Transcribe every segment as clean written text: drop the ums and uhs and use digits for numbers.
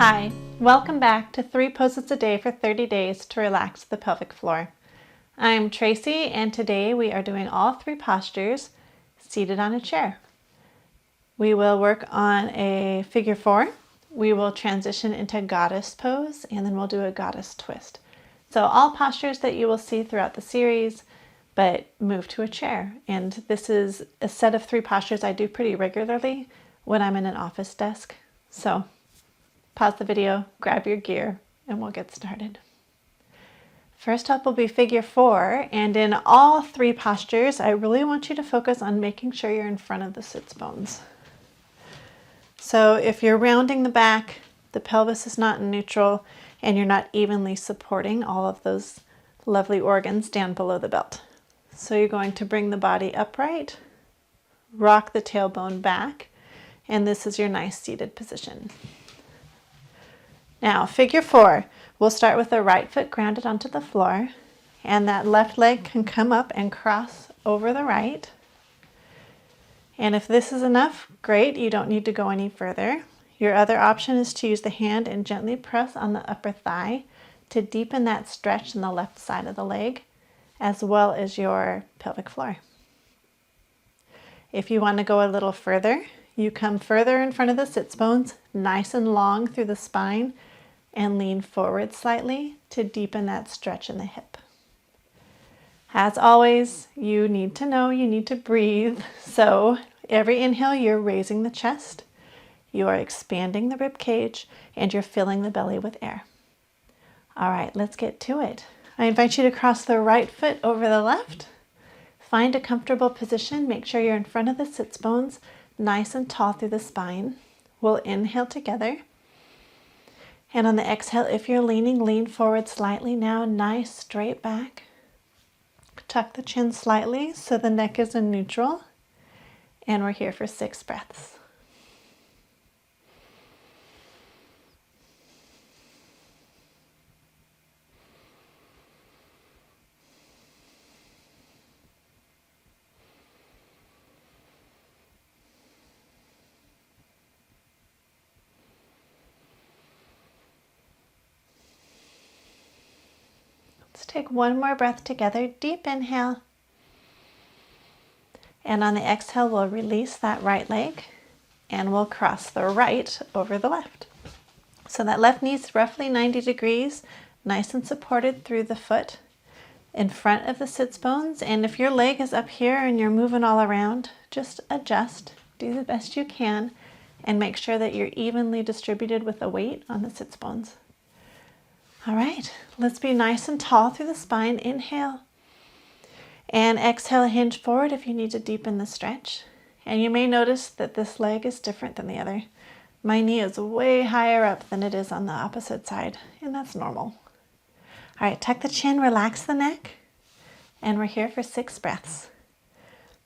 Hi, welcome back to 3 poses a day for 30 days to relax the pelvic floor. I'm Tracy and today we are doing all 3 postures seated on a chair. We will work on a figure 4, we will transition into goddess pose, and then we'll do a goddess twist. So all postures that you will see throughout the series, but move to a chair. And this is a set of 3 postures I do pretty regularly when I'm in an office desk. So pause the video, grab your gear, and we'll get started. First up will be figure 4, and in all 3 postures, I really want you to focus on making sure you're in front of the sits bones. So if you're rounding the back, the pelvis is not in neutral, and you're not evenly supporting all of those lovely organs down below the belt. So you're going to bring the body upright, rock the tailbone back, and this is your nice seated position. Now, figure 4, we'll start with the right foot grounded onto the floor, and that left leg can come up and cross over the right. And if this is enough, great, you don't need to go any further. Your other option is to use the hand and gently press on the upper thigh to deepen that stretch in the left side of the leg, as well as your pelvic floor. If you want to go a little further, you come further in front of the sits bones, nice and long through the spine, and lean forward slightly to deepen that stretch in the hip. As always, you need to know you need to breathe. So every inhale, you're raising the chest, you are expanding the rib cage, and you're filling the belly with air. All right, let's get to it. I invite you to cross the right foot over the left. Find a comfortable position. Make sure you're in front of the sits bones, nice and tall through the spine. We'll inhale together. And on the exhale, if you're leaning, lean forward slightly now, nice straight back. Tuck the chin slightly so the neck is in neutral. And we're here for 6 breaths. Let's take one more breath together. Deep inhale. And on the exhale, we'll release that right leg and we'll cross the right over the left. So that left knee is roughly 90 degrees, nice and supported through the foot in front of the sits bones. And if your leg is up here and you're moving all around, just adjust, do the best you can, and make sure that you're evenly distributed with the weight on the sits bones. All right, let's be nice and tall through the spine. Inhale. And exhale, hinge forward if you need to deepen the stretch. And you may notice that this leg is different than the other. My knee is way higher up than it is on the opposite side, and that's normal. All right, tuck the chin, relax the neck, and we're here for 6 breaths.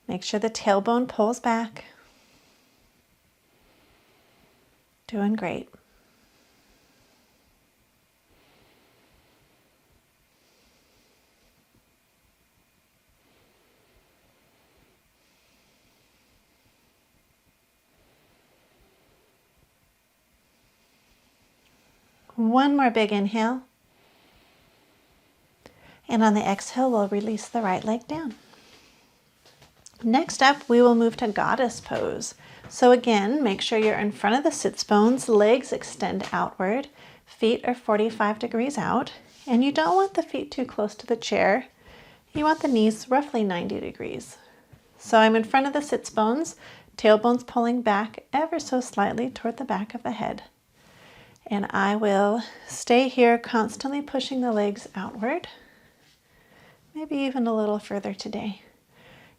Make sure the tailbone pulls back. Doing great. One more big inhale. And on the exhale, we'll release the right leg down. Next up, we will move to goddess pose. So again, make sure you're in front of the sits bones, legs extend outward, feet are 45 degrees out, and you don't want the feet too close to the chair. You want the knees roughly 90 degrees. So I'm in front of the sits bones, tailbone's pulling back ever so slightly toward the back of the head. And I will stay here, constantly pushing the legs outward, maybe even a little further today.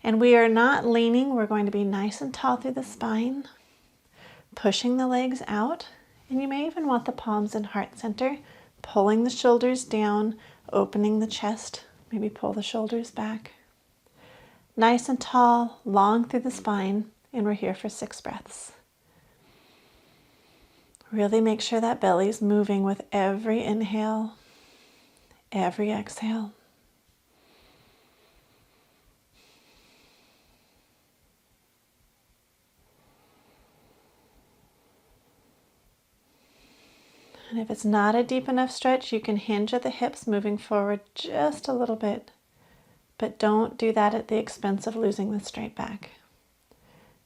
And we are not leaning, we're going to be nice and tall through the spine, pushing the legs out, and you may even want the palms in heart center, pulling the shoulders down, opening the chest, maybe pull the shoulders back. Nice and tall, long through the spine, and we're here for 6 breaths. Really make sure that belly's moving with every inhale, every exhale. And if it's not a deep enough stretch, you can hinge at the hips, moving forward just a little bit. But don't do that at the expense of losing the straight back.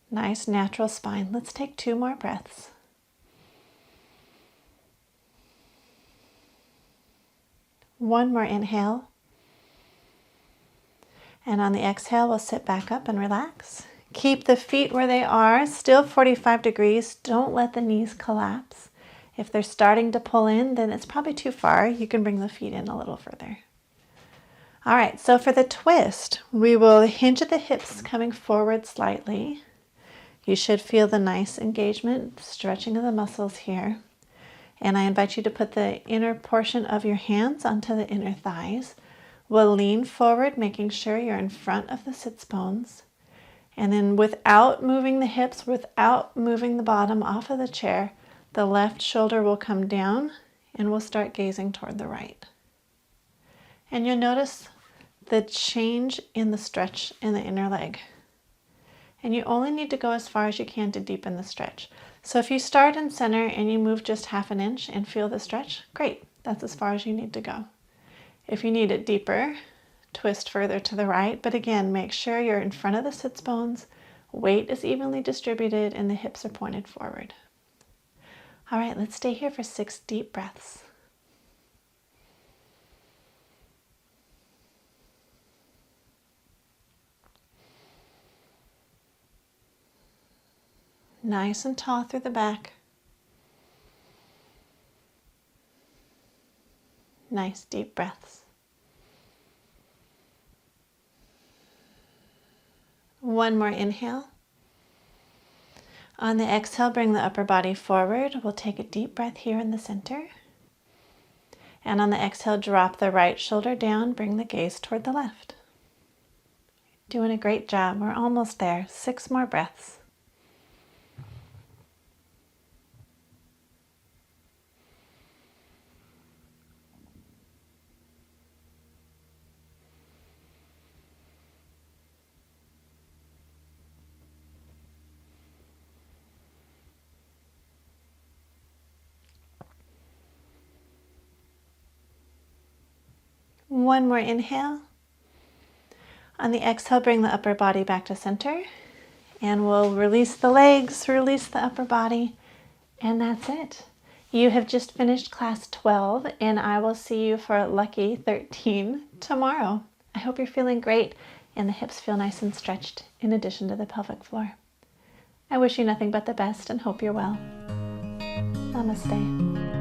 Nice natural spine. Let's take 2 more breaths. One more inhale. And on the exhale, we'll sit back up and relax. Keep the feet where they are, still 45 degrees. Don't let the knees collapse. If they're starting to pull in, then it's probably too far. You can bring the feet in a little further. All right, so for the twist, we will hinge at the hips, coming forward slightly. You should feel the nice engagement, stretching of the muscles here. And I invite you to put the inner portion of your hands onto the inner thighs. We'll lean forward, making sure you're in front of the sits bones. And then without moving the hips, without moving the bottom off of the chair, the left shoulder will come down and we'll start gazing toward the right. And you'll notice the change in the stretch in the inner leg. And you only need to go as far as you can to deepen the stretch. So if you start in center and you move just 1/2 inch and feel the stretch, great. That's as far as you need to go. If you need it deeper, twist further to the right. But again, make sure you're in front of the sits bones, weight is evenly distributed, and the hips are pointed forward. All right, let's stay here for 6 deep breaths. Nice and tall through the back. Nice deep breaths. One more inhale. On the exhale, bring the upper body forward. We'll take a deep breath here in the center. And on the exhale, drop the right shoulder down, bring the gaze toward the left. Doing a great job. We're almost there. 6 more breaths. One more inhale. On the exhale, bring the upper body back to center. And we'll release the legs, release the upper body, and that's it. You have just finished class 12, and I will see you for lucky 13 tomorrow. I hope you're feeling great and the hips feel nice and stretched in addition to the pelvic floor. I wish you nothing but the best and hope you're well. Namaste.